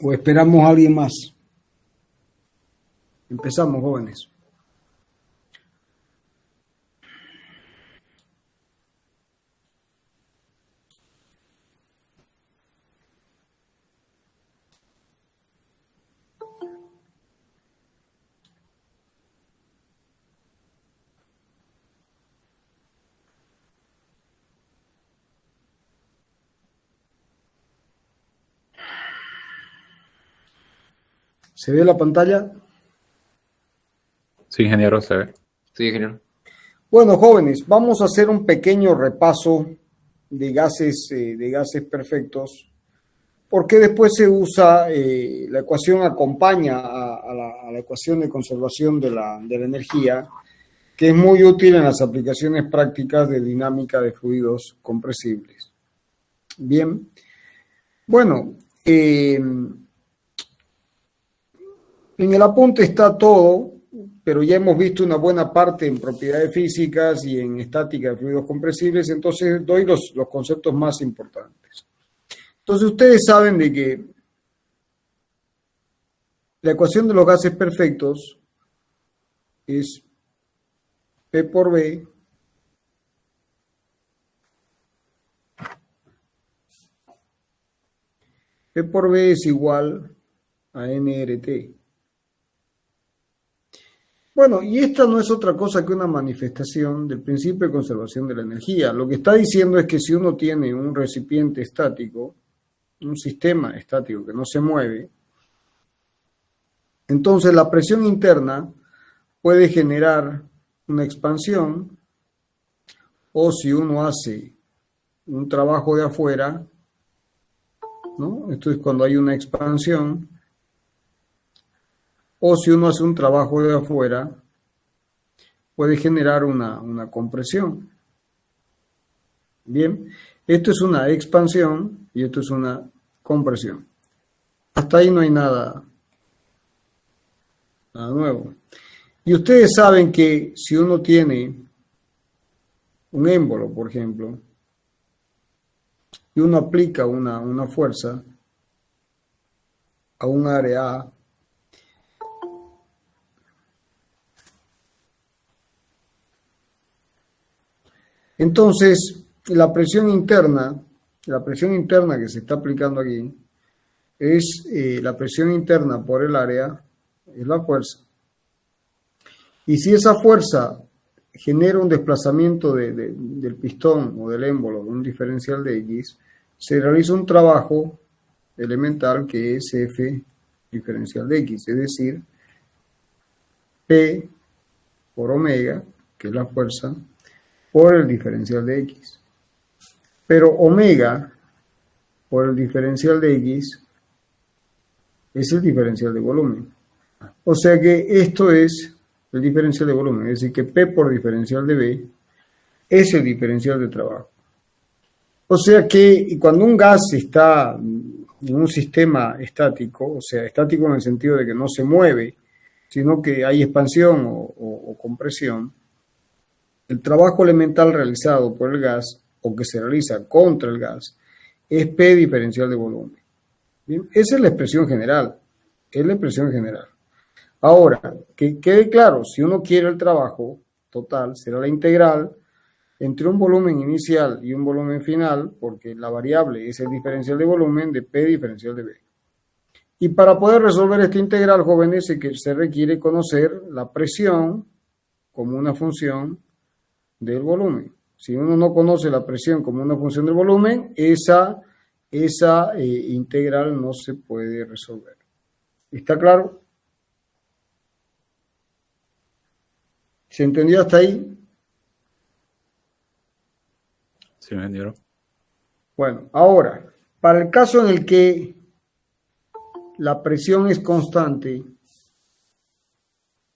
¿O esperamos a alguien más? Empezamos, jóvenes. ¿Se ve la pantalla? Sí, ingeniero, se ve. Sí, ingeniero. Bueno, jóvenes, vamos a hacer un pequeño repaso de gases perfectos, porque después se usa, la ecuación acompaña a la ecuación de conservación de la energía, que es muy útil en las aplicaciones prácticas de dinámica de fluidos compresibles. Bien, bueno, en el apunte está todo, pero ya hemos visto una buena parte en propiedades físicas y en estática de fluidos compresibles, entonces doy los conceptos más importantes. Entonces ustedes saben de que la ecuación de los gases perfectos es P por B P por B es igual a nRT. Bueno, y esta no es otra cosa que una manifestación del principio de conservación de la energía. Lo que está diciendo es que si uno tiene un recipiente estático, un sistema estático que no se mueve, entonces la presión interna puede generar una expansión, o si uno hace un trabajo de afuera, ¿no? Esto es cuando hay una expansión, o si uno hace un trabajo de afuera, puede generar una compresión. Bien, esto es una expansión y esto es una compresión. Hasta ahí no hay nada nuevo. Y ustedes saben que si uno tiene un émbolo, por ejemplo, y uno aplica una fuerza a un área A, entonces la presión interna que se está aplicando aquí es la presión interna por el área, es la fuerza. Y si esa fuerza genera un desplazamiento del pistón o del émbolo, un diferencial de X, se realiza un trabajo elemental que es F diferencial de X, es decir, P por omega, que es la fuerza, por el diferencial de X. Pero omega por el diferencial de X es el diferencial de volumen. O sea que esto es el diferencial de volumen, es decir, que P por diferencial de B es el diferencial de trabajo. O sea que cuando un gas está en un sistema estático, o sea, estático en el sentido de que no se mueve, sino que hay expansión o compresión, el trabajo elemental realizado por el gas o que se realiza contra el gas es P diferencial de volumen. ¿Bien? Esa es la expresión general, es la expresión general. Ahora, que quede claro, si uno quiere el trabajo total, será la integral entre un volumen inicial y un volumen final, porque la variable es el diferencial de volumen de P diferencial de B. Y para poder resolver esta integral, jóvenes, se requiere conocer la presión como una función del volumen. Si uno no conoce la presión como una función del volumen, esa integral no se puede resolver. ¿Está claro? ¿Se entendió hasta ahí? Sí, ingeniero. Bueno, ahora, para el caso en el que la presión es constante,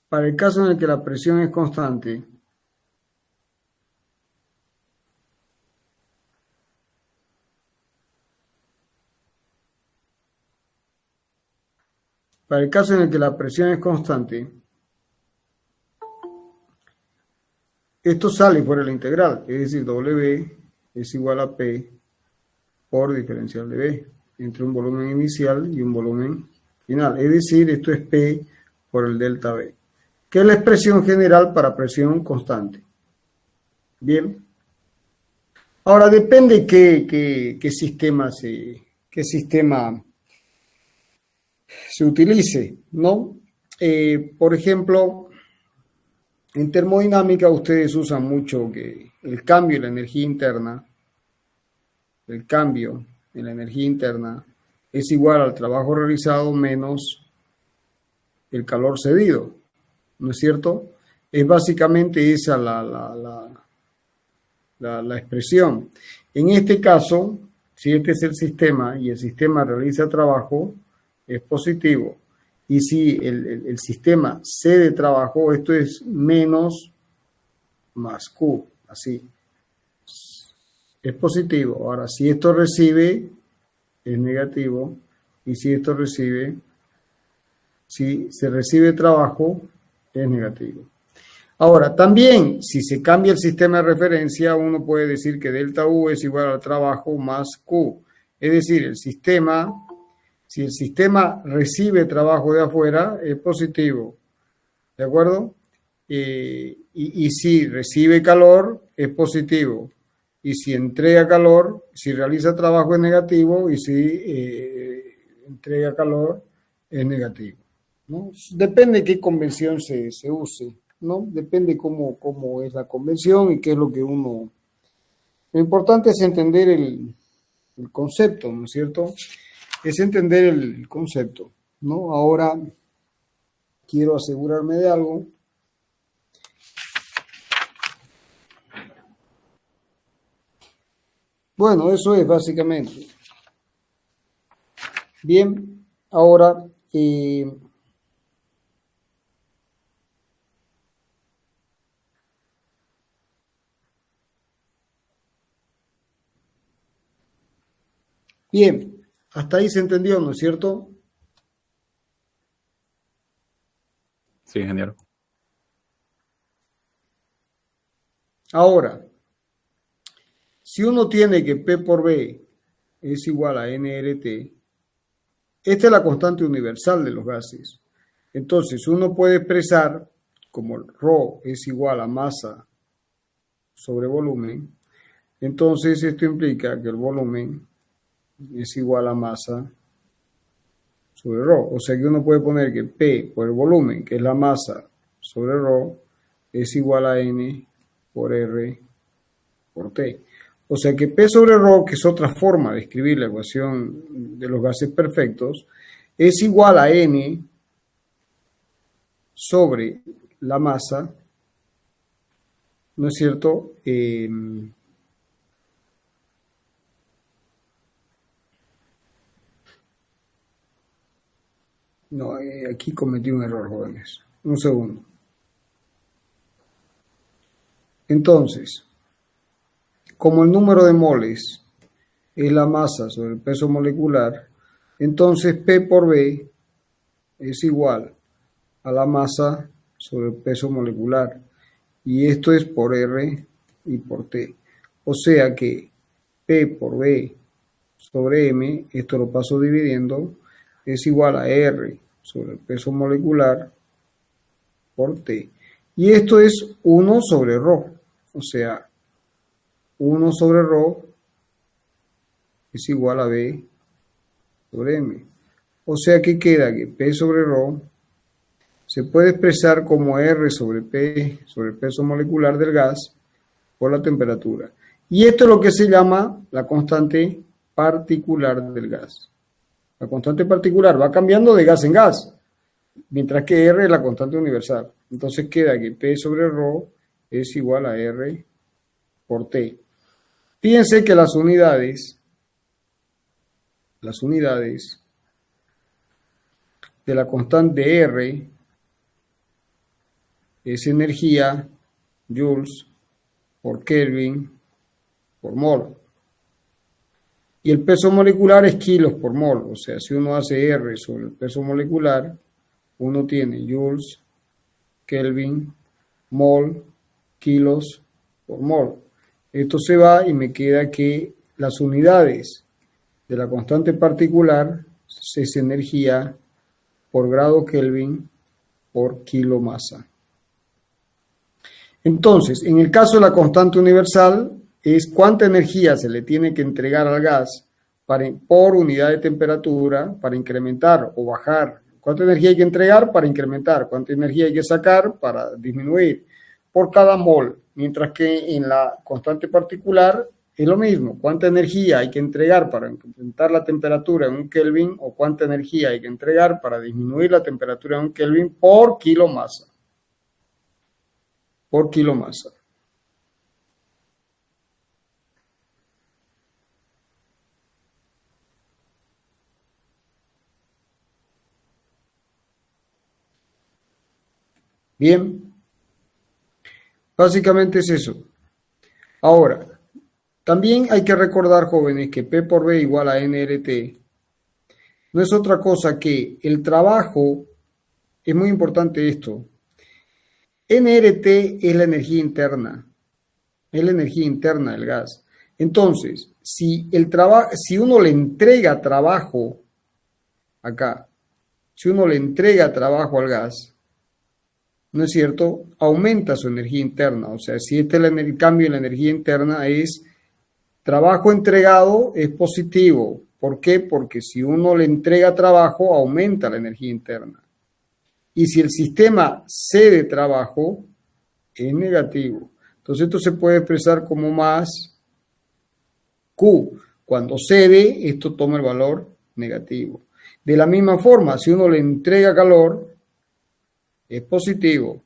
para el caso en el que la presión es constante, para el caso en el que la presión es constante, esto sale fuera de la integral, es decir, W es igual a P por diferencial de B. entre un volumen inicial y un volumen final. Es decir, esto es P por el delta V, que es la expresión general para presión constante. Bien. Ahora, depende qué sistema se utilice, ¿no? Por ejemplo, en termodinámica ustedes usan mucho que el cambio en la energía interna, es igual al trabajo realizado menos el calor cedido, ¿no es cierto? Es básicamente esa la expresión. En este caso, si este es el sistema y el sistema realiza trabajo, es positivo. Y si el sistema cede trabajo, esto es menos más Q, así. Es positivo. Ahora, si esto recibe, es negativo. Y si esto recibe, si se recibe trabajo, es negativo. Ahora, también, si se cambia el sistema de referencia, uno puede decir que delta U es igual al trabajo más Q. Es decir, si el sistema recibe trabajo de afuera, es positivo. ¿De acuerdo? Y si recibe calor, es positivo. Y si entrega calor, si realiza trabajo, es negativo. Y si entrega calor, es negativo, ¿no? Depende de qué convención se use, ¿no? Depende cómo es la convención y qué es lo que uno... Lo importante es entender el concepto, ¿no es cierto? Es entender el concepto, ¿no? Ahora quiero asegurarme de algo. Bueno, eso es básicamente. Bien, ahora... bien, hasta ahí se entendió, ¿no es cierto? Sí, ingeniero. Ahora, si uno tiene que P por B es igual a nRT, esta es la constante universal de los gases. Entonces, uno puede expresar como ρ es igual a masa sobre volumen. Entonces, esto implica que el volumen es igual a masa sobre ρ. O sea que uno puede poner que P por el volumen, que es la masa sobre ρ, es igual a N por R por T. O sea que P sobre ρ, que es otra forma de escribir la ecuación de los gases perfectos, es igual a N sobre la masa, ¿no es cierto? No, aquí cometí un error, jóvenes. Un segundo. Entonces, como el número de moles es la masa sobre el peso molecular, entonces P por B es igual a la masa sobre el peso molecular. Y esto es por R y por T. O sea que P por B sobre M, esto lo paso dividiendo, es igual a R sobre el peso molecular por T. Y esto es 1 sobre ρ. O sea, 1 sobre ρ es igual a B sobre M. O sea que queda que P sobre ρ se puede expresar como R sobre P sobre el peso molecular del gas por la temperatura. Y esto es lo que se llama la constante particular del gas. La constante particular va cambiando de gas en gas, mientras que R es la constante universal. Entonces queda que P sobre ρ es igual a R por T. Fíjense que las unidades de la constante R es energía, joules, por Kelvin, por mol. Y el peso molecular es kilos por mol. O sea, si uno hace R sobre el peso molecular, uno tiene joules, Kelvin, mol, kilos por mol. Esto se va y me queda que las unidades de la constante particular es energía por grado Kelvin por kilomasa. Entonces, en el caso de la constante universal, es cuánta energía se le tiene que entregar al gas por unidad de temperatura para incrementar o bajar. ¿Cuánta energía hay que entregar para incrementar? ¿Cuánta energía hay que sacar para disminuir? Por cada mol. Mientras que en la constante particular es lo mismo. ¿Cuánta energía hay que entregar para incrementar la temperatura en un Kelvin o cuánta energía hay que entregar para disminuir la temperatura en un Kelvin por kilomasa? Por kilomasa. Bien, básicamente es eso. Ahora, también hay que recordar, jóvenes, que P por B igual a nRT no es otra cosa que el trabajo, es muy importante esto, nRT es la energía interna, es la energía interna del gas. Entonces, si uno le entrega trabajo acá, si uno le entrega trabajo al gas, ¿no es cierto? Aumenta su energía interna. O sea, si este es el cambio en la energía interna es trabajo entregado es positivo. ¿Por qué? Porque si uno le entrega trabajo, aumenta la energía interna. Y si el sistema cede trabajo, es negativo. Entonces esto se puede expresar como más Q. Cuando cede, esto toma el valor negativo. De la misma forma, si uno le entrega calor, es positivo,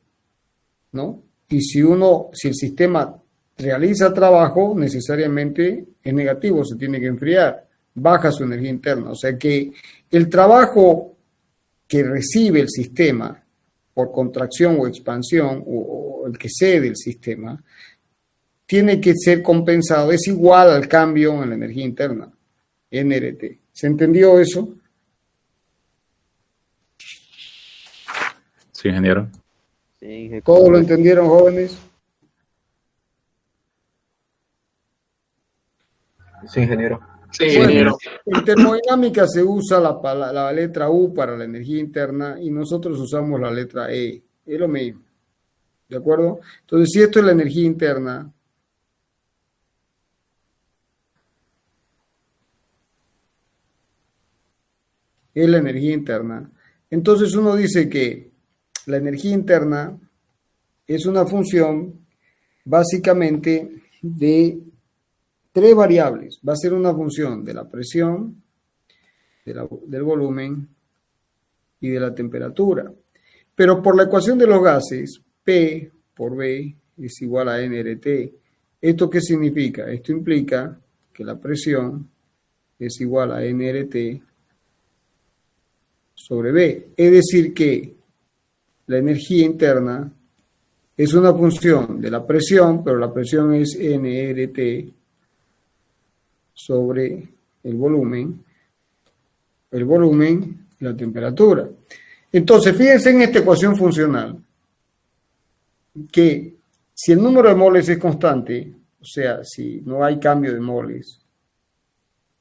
¿no? Y si el sistema realiza trabajo, necesariamente es negativo, se tiene que enfriar, baja su energía interna. O sea que el trabajo que recibe el sistema por contracción o expansión, o el que cede el sistema, tiene que ser compensado, es igual al cambio en la energía interna, nRT. ¿Se entendió eso? Sí, ingeniero. Sí, ¿Todos lo entendieron, jóvenes? sí, ingeniero. Sí, Bueno, ingeniero. en termodinámica se usa la letra U para la energía interna y nosotros usamos la letra E. Es lo mismo. ¿De acuerdo? Entonces, si esto es la energía interna, es la energía interna, entonces uno dice que la energía interna es una función básicamente de tres variables. Va a ser una función de la presión, del volumen y de la temperatura. Pero por la ecuación de los gases, P por B es igual a nRT. ¿Esto qué significa? Esto implica que la presión es igual a nRT sobre B. Es decir que la energía interna es una función de la presión, pero la presión es nRT sobre el volumen y la temperatura. Entonces, fíjense en esta ecuación funcional, que si el número de moles es constante, o sea, si no hay cambio de moles,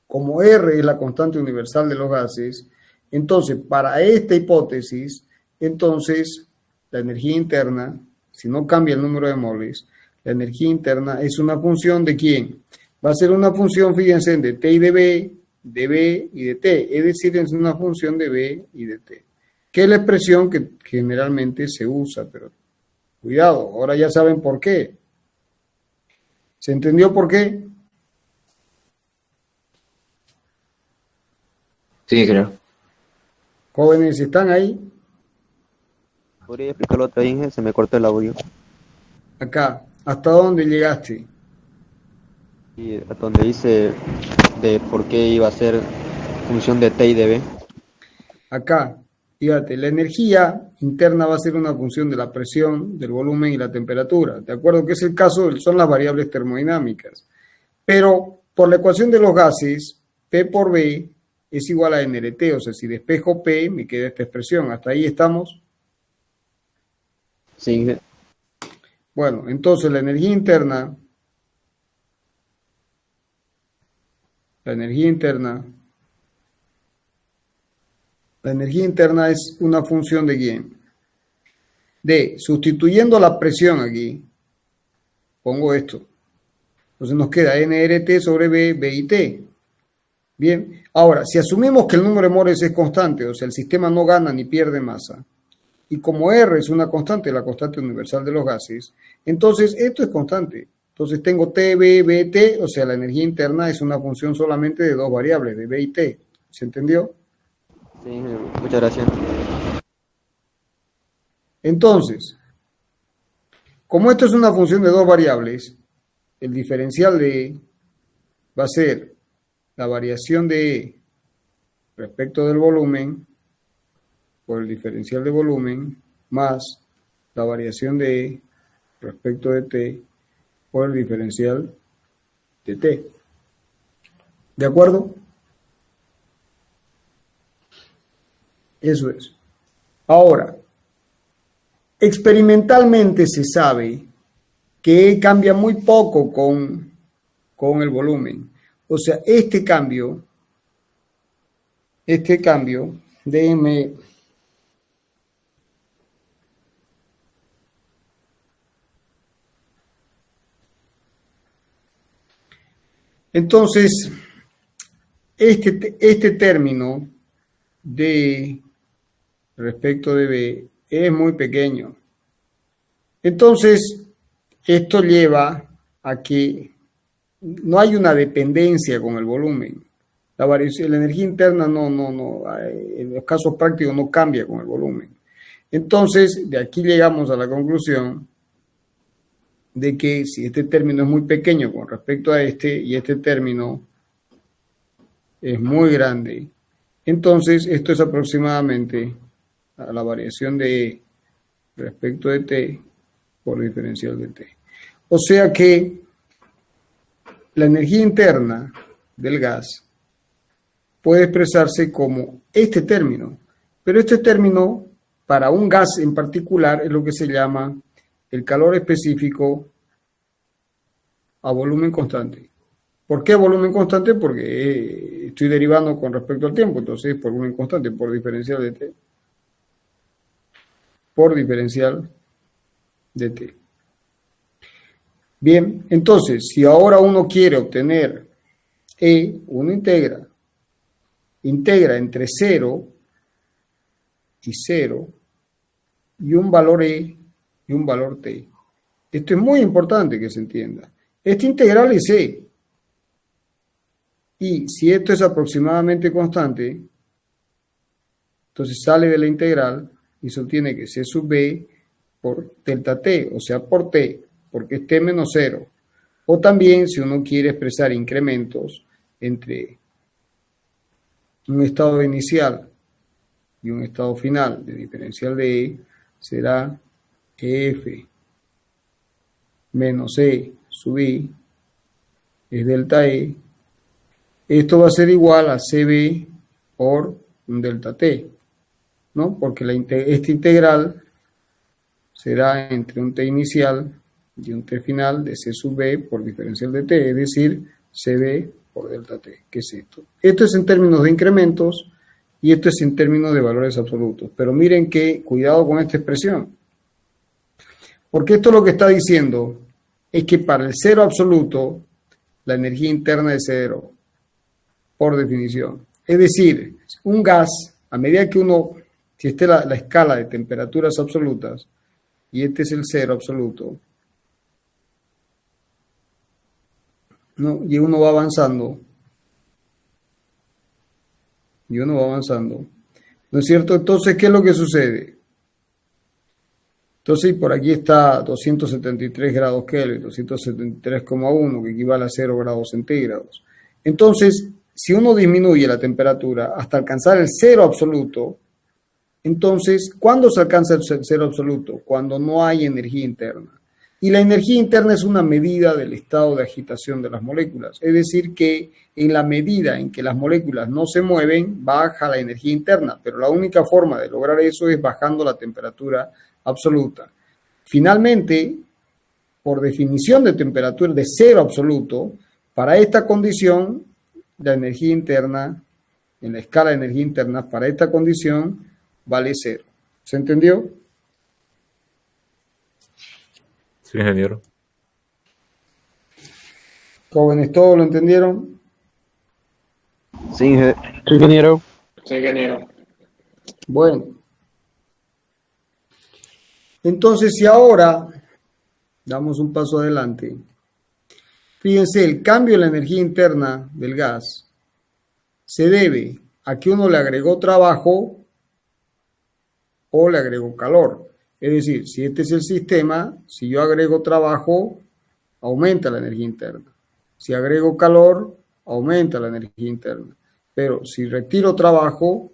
como R es la constante universal de los gases, entonces, para esta hipótesis, entonces, la energía interna, si no cambia el número de moles, la energía interna es una función ¿de quién? Va a ser una función, fíjense, de T y de B y de T, es decir, es una función de B y de T, que es la expresión que generalmente se usa, pero cuidado, ahora ya saben por qué. ¿Se entendió por qué? Sí, creo. Jóvenes, ¿están ahí? ¿Podría explicarlo otra vez, Inge? Se me cortó el audio. Acá, ¿hasta dónde llegaste? Y a donde dice de por qué iba a ser función de T y de B. Acá, fíjate, la energía interna va a ser una función de la presión, del volumen y la temperatura. ¿De acuerdo? Que es el caso, son las variables termodinámicas. Pero por la ecuación de los gases, P por B es igual a nRT. O sea, si despejo P, me queda esta expresión. ¿Hasta ahí estamos? Sí, Inge. Bueno, entonces la energía interna la energía interna es una función de ¿quién? De, sustituyendo la presión aquí, pongo esto. Entonces nos queda nRT sobre B y T. Bien, ahora, si asumimos que el número de moles es constante, o sea, el sistema no gana ni pierde masa, y como R es una constante, la constante universal de los gases, entonces esto es constante. Entonces tengo T, B, T, o sea, la energía interna es una función solamente de dos variables, de B y T. ¿Se entendió? Sí, muchas gracias. Entonces, como esto es una función de dos variables, el diferencial de E va a ser la variación de E respecto del volumen por el diferencial de volumen más la variación de E respecto de T por el diferencial de T. ¿De acuerdo? Eso es. Ahora, experimentalmente se sabe que E cambia muy poco con el volumen. O sea, este cambio déjenme entonces, este término de respecto de B es muy pequeño. Entonces, esto lleva a que no hay una dependencia con el volumen. La energía interna en los casos prácticos no cambia con el volumen. Entonces, de aquí llegamos a la conclusión de que si este término es muy pequeño con respecto a este y este término es muy grande, entonces esto es aproximadamente a la variación de E respecto de T por diferencial de T. O sea que la energía interna del gas puede expresarse como este término, pero este término para un gas en particular es lo que se llama el calor específico a volumen constante. ¿Por qué volumen constante? Porque estoy derivando con respecto al tiempo, entonces por volumen constante, por diferencial de T. Por diferencial de T. Bien, entonces, si ahora uno quiere obtener E, uno integra entre 0 y 0 y un valor E y un valor T. Esto es muy importante que se entienda. Este integral es E. Y si esto es aproximadamente constante, entonces sale de la integral y se obtiene que C sub B por delta T, o sea, por T, porque es T menos 0. O también, si uno quiere expresar incrementos entre un estado inicial y un estado final de diferencial de E, será F menos E sub I es delta E. Esto va a ser igual a CB por un delta T, ¿no? Porque esta integral será entre un T inicial y un T final de C sub B por diferencial de T, es decir, CB por delta T. ¿Qué es esto? Esto es en términos de incrementos y esto es en términos de valores absolutos. Pero miren que, cuidado con esta expresión, porque esto lo que está diciendo es que para el cero absoluto, la energía interna es cero, por definición. Es decir, un gas, a medida que uno, si esta es la escala de temperaturas absolutas, y este es el cero absoluto, ¿no? Y uno va avanzando, ¿no es cierto? Entonces, ¿qué es lo que sucede? Entonces, por aquí está 273 grados Kelvin, 273,1, que equivale a 0 grados centígrados. Entonces, si uno disminuye la temperatura hasta alcanzar el cero absoluto, entonces, ¿cuándo se alcanza el cero absoluto? Cuando no hay energía interna. Y la energía interna es una medida del estado de agitación de las moléculas. Es decir, que en la medida en que las moléculas no se mueven, baja la energía interna. Pero la única forma de lograr eso es bajando la temperatura absoluta. Finalmente, por definición de temperatura de cero absoluto, para esta condición, la energía interna, en la escala de energía interna, para esta condición, vale 0. ¿Se entendió? Sí, ingeniero. Jóvenes, ¿todos lo entendieron? Sí, ingeniero. Bueno. Entonces, si ahora damos un paso adelante, fíjense, el cambio en la energía interna del gas se debe a que uno le agregó trabajo o le agregó calor. Es decir, si este es el sistema, si yo agrego trabajo, aumenta la energía interna. Si agrego calor, aumenta la energía interna. Pero si retiro trabajo,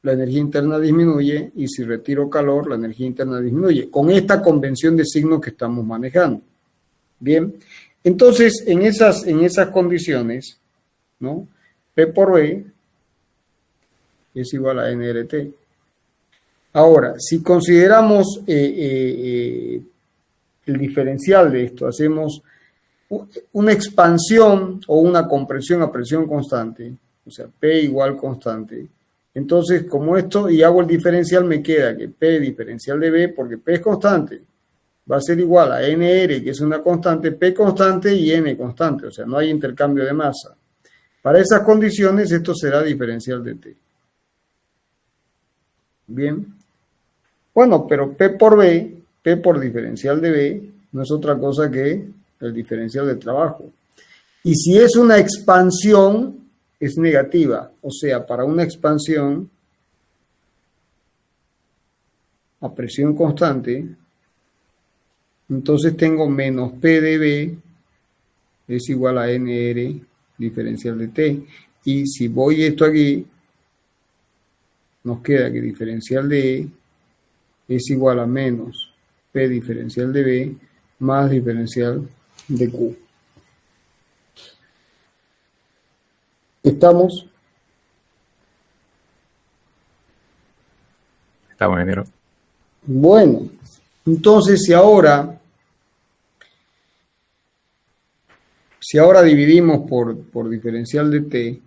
la energía interna disminuye, y si retiro calor, la energía interna disminuye, con esta convención de signos que estamos manejando. Bien, entonces en esas condiciones, ¿no? P por B es igual a nRT. Ahora, si consideramos el diferencial de esto, hacemos una expansión o una compresión a presión constante, o sea, P igual constante. Entonces, como esto, y hago el diferencial, me queda que P diferencial de B, porque P es constante, va a ser igual a NR, que es una constante, P constante y N constante, o sea, no hay intercambio de masa. Para esas condiciones, esto será diferencial de T. Bien. Bueno, pero P por B, P por diferencial de B, no es otra cosa que el diferencial de trabajo. Y si es una expansión, es negativa. O sea, para una expansión a presión constante, entonces tengo menos P de B es igual a NR diferencial de T. Y si voy esto aquí, nos queda que diferencial de E es igual a menos P diferencial de B más diferencial de Q. ¿Estamos? Estamos, ingeniero. Bueno, entonces si ahora dividimos por diferencial de T,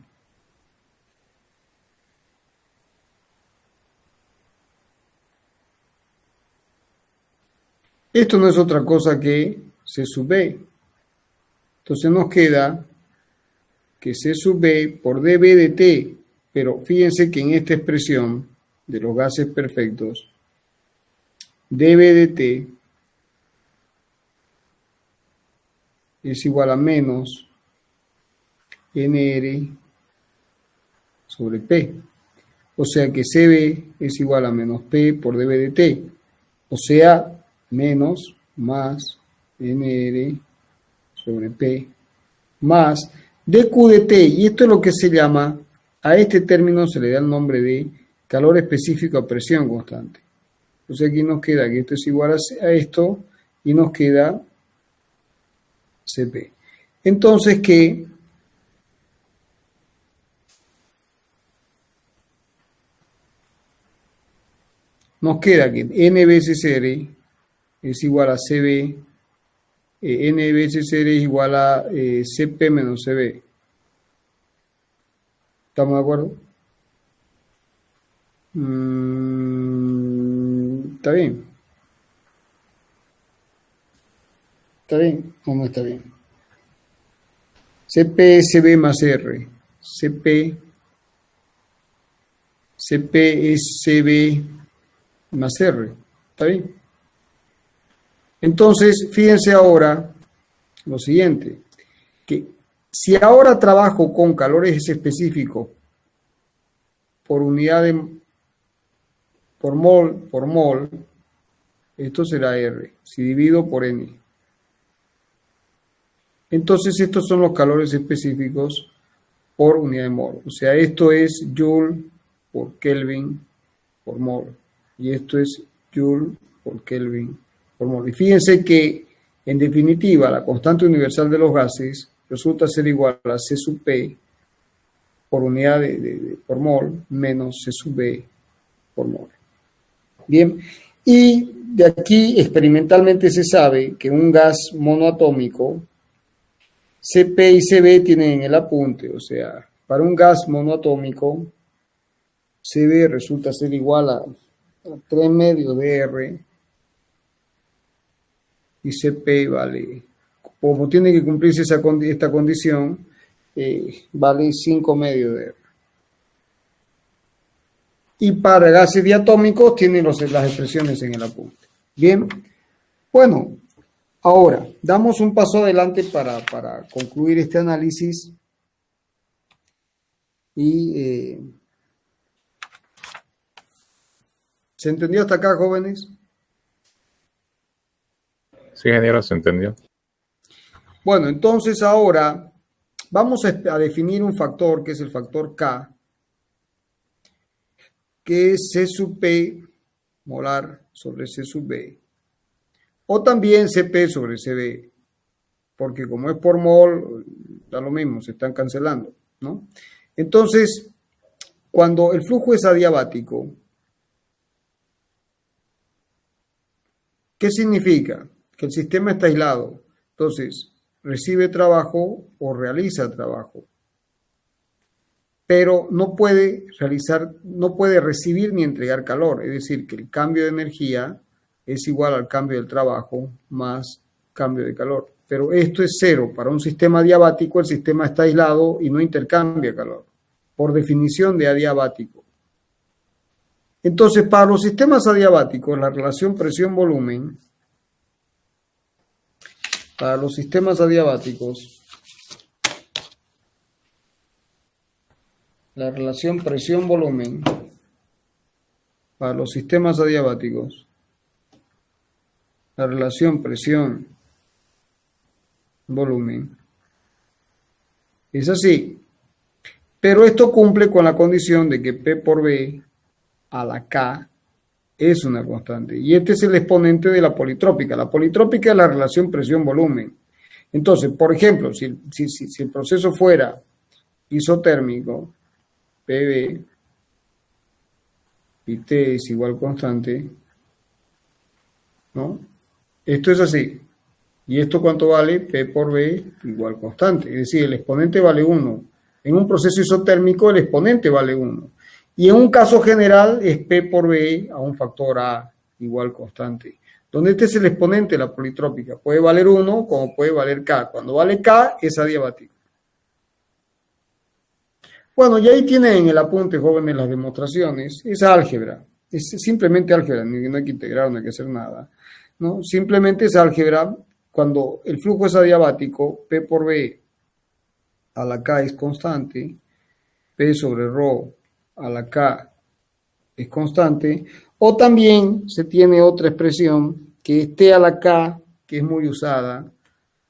esto no es otra cosa que C sub B. Entonces nos queda que C sub B por dB de T, pero fíjense que en esta expresión de los gases perfectos, dB de T es igual a menos NR sobre P. O sea que CB es igual a menos P por dB de T. O sea, menos más NR sobre P más dQ de T. Y esto es lo que se llama, a este término se le da el nombre de calor específico a presión constante. Entonces aquí nos queda que esto es igual a esto y nos queda Cp. Entonces que nos queda que N veces R es igual a Cb, N veces R es igual a Cp menos Cb. ¿Estamos de acuerdo? ¿Está bien? ¿Está bien o no está bien? Cp es Cb más R. Cp es Cb más R. ¿Está bien? Entonces, fíjense ahora lo siguiente, que si ahora trabajo con calores específicos por unidad de, por mol, esto será R, si divido por N. Entonces, estos son los calores específicos por unidad de mol. O sea, esto es Joule por Kelvin por mol. Y esto es Joule por Kelvin por mol. Y fíjense que, en definitiva, la constante universal de los gases resulta ser igual a C sub P por unidad por mol menos C sub B por mol. Bien, y de aquí experimentalmente se sabe que un gas monoatómico CP y CB tienen el apunte, o sea, para un gas monoatómico, CB resulta ser igual a 3 medios de R y CP vale, como tiene que cumplirse esta condición, vale 5 medios de R. Y para gases diatómicos tienen las expresiones en el apunte. Bien, bueno, ahora damos un paso adelante para concluir este análisis y ¿se entendió hasta acá, jóvenes? Sí, ingeniero, se entendió. Bueno, entonces ahora vamos a definir un factor que es el factor K, que es C sub P molar sobre C sub B, o también CP sobre CB, porque como es por mol, da lo mismo, se están cancelando, ¿no? Entonces, cuando el flujo es adiabático, ¿qué significa? Que el sistema está aislado. Entonces, recibe trabajo o realiza trabajo, pero no puede recibir ni entregar calor. Es decir, que el cambio de energía es igual al cambio del trabajo más cambio de calor. Pero esto es cero. Para un sistema adiabático, el sistema está aislado y no intercambia calor, por definición de adiabático. Entonces, para los sistemas adiabáticos, la relación presión-volumen, para los sistemas adiabáticos, la relación presión-volumen, para los sistemas adiabáticos, la relación presión-volumen es así. Pero esto cumple con la condición de que P por B a la K es una constante. Y este es el exponente de la politrópica. La politrópica es la relación presión-volumen. Entonces, por ejemplo, si el proceso fuera isotérmico, PB y T es igual constante, ¿no? Esto es así. ¿Y esto cuánto vale? P por B igual constante. Es decir, el exponente vale 1. En un proceso isotérmico el exponente vale 1. Y en un caso general es P por B a un factor A igual constante. Donde este es el exponente de la politrópica. Puede valer 1 como puede valer K. Cuando vale K es adiabático. Bueno, y ahí tienen en el apunte, jóvenes, las demostraciones. Es álgebra. Es simplemente álgebra. No hay que integrar, no hay que hacer nada, ¿no? Simplemente es álgebra. Cuando el flujo es adiabático, P por B a la K es constante. P sobre ρ a la K es constante, o también se tiene otra expresión que es T a la K, que es muy usada,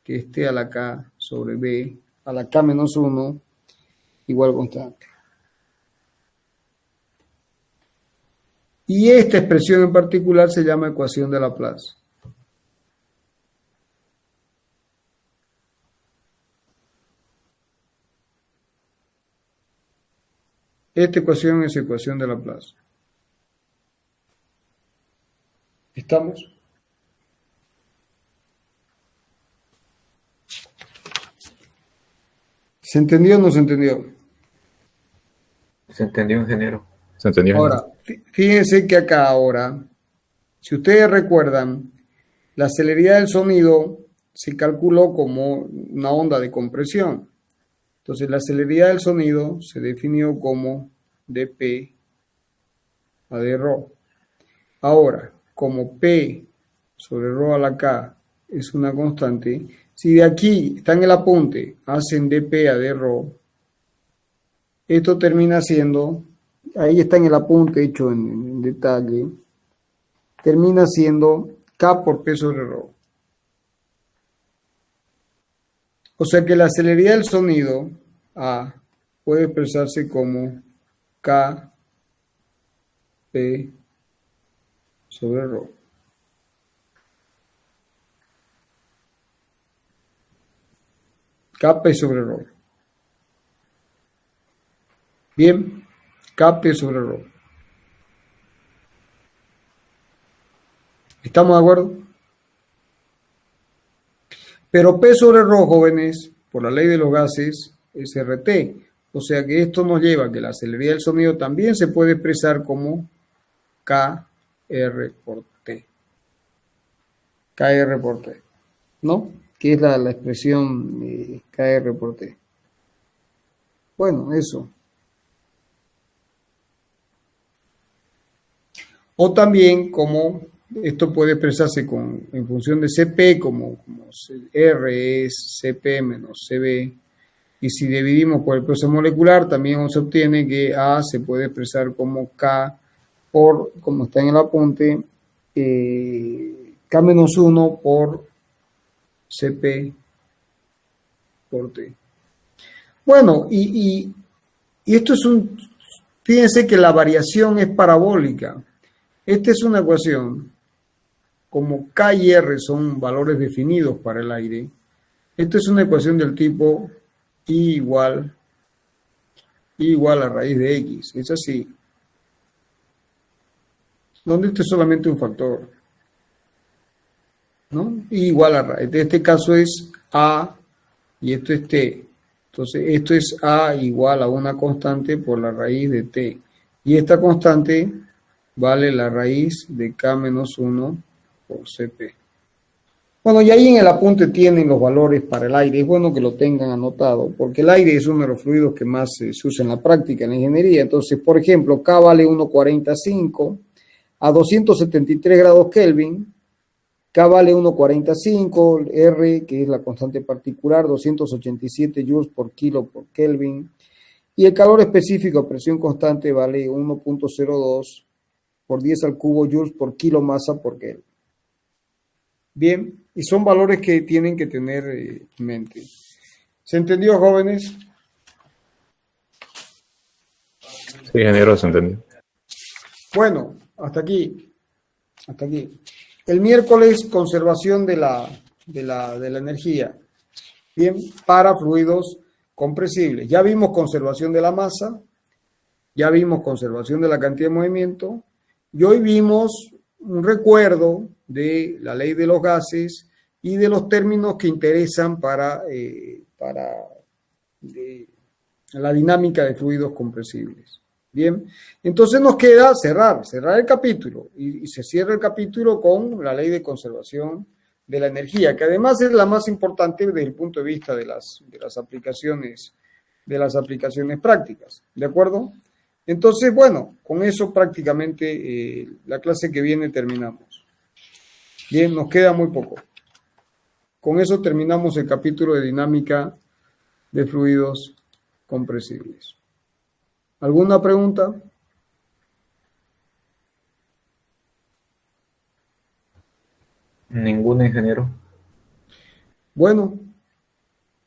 que es T a la K sobre B a la K menos 1 igual constante. Y esta expresión en particular se llama ecuación de Laplace. Esta ecuación es ecuación de Laplace. ¿Estamos? ¿Se entendió o no se entendió? Se entendió, ingeniero. ¿Se entendió, ingeniero? Ahora, fíjense que acá ahora, si ustedes recuerdan, la celeridad del sonido se calculó como una onda de compresión. Entonces, la celeridad del sonido se definió como dP a dρ. Ahora, como P sobre ρ a la K es una constante, si de aquí está en el apunte, hacen dP a dρ, esto termina siendo, ahí está en el apunte hecho en detalle, termina siendo K por P sobre ρ. O sea que la celeridad del sonido A puede expresarse como K P sobre ρ. Kp sobre ρ. Bien, Kp sobre ρ. ¿Estamos de acuerdo? Pero P sobre ρ, jóvenes, por la ley de los gases es RT. O sea que esto nos lleva a que la celeridad del sonido también se puede expresar como KR por T. KR por T, ¿no? Que es la expresión KR por T. Bueno, eso. O también como esto puede expresarse en función de CP como R es CP menos CB. Y si dividimos por el proceso molecular, también se obtiene que A se puede expresar como K por, como está en el apunte, K menos 1 por CP por T. Bueno, y esto es fíjense que la variación es parabólica. Esta es una ecuación, como K y R son valores definidos para el aire, esta es una ecuación del tipo I igual a raíz de X, es así. Donde esto es solamente un factor, ¿no? I igual a raíz, en este caso es A y esto es T. Entonces esto es A igual a una constante por la raíz de T. Y esta constante vale la raíz de K menos 1 por CP. Bueno, y ahí en el apunte tienen los valores para el aire. Es bueno que lo tengan anotado, porque el aire es uno de los fluidos que más se usa en la práctica, en la ingeniería. Entonces, por ejemplo, K vale 1,45 a 273 grados Kelvin. K vale 1,45, R, que es la constante particular, 287 joules por kilo por Kelvin. Y el calor específico a presión constante vale 1,02 por 10 al cubo joules por kilo masa por Kelvin. Bien, y son valores que tienen que tener en mente. ¿Se entendió, jóvenes? Sí, ingeniero, se entendió. Bueno, hasta aquí. Hasta aquí. El miércoles, conservación de la energía. Bien, para fluidos compresibles. Ya vimos conservación de la masa, ya vimos conservación de la cantidad de movimiento, y hoy vimos un recuerdo de la ley de los gases y de los términos que interesan para la dinámica de fluidos compresibles. Bien, entonces nos queda cerrar el capítulo y se cierra el capítulo con la ley de conservación de la energía, que además es la más importante desde el punto de vista de las aplicaciones prácticas, ¿de acuerdo? Entonces, bueno, con eso prácticamente la clase que viene terminamos. Bien, nos queda muy poco. Con eso terminamos el capítulo de dinámica de fluidos compresibles. ¿Alguna pregunta? Ningún ingeniero. Bueno,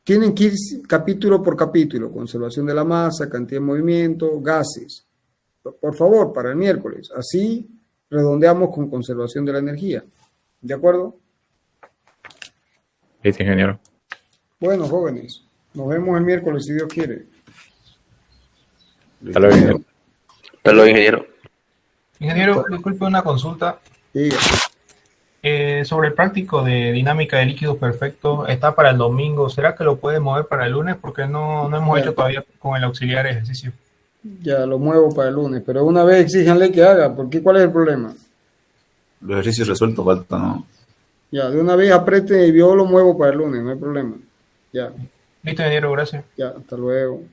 tienen que ir capítulo por capítulo, conservación de la masa, cantidad de movimiento, gases. Por favor, para el miércoles. Así redondeamos con conservación de la energía. ¿De acuerdo? Sí, ingeniero. Bueno, jóvenes, nos vemos el miércoles si Dios quiere. Hasta luego, ingeniero. Hasta luego, ingeniero. Ingeniero, disculpe una consulta. Diga. Sobre el práctico de dinámica de líquidos perfectos, está para el domingo. ¿Será que lo puede mover para el lunes? Porque no hemos hecho todavía con el auxiliar ejercicio. Ya lo muevo para el lunes, pero una vez exíjanle que haga, porque ¿cuál es el problema? Los ejercicios resueltos falta, ¿no? Ya, de una vez apriete y yo lo muevo para el lunes, no hay problema. Ya, Listo, ingeniero, gracias. ya, hasta luego.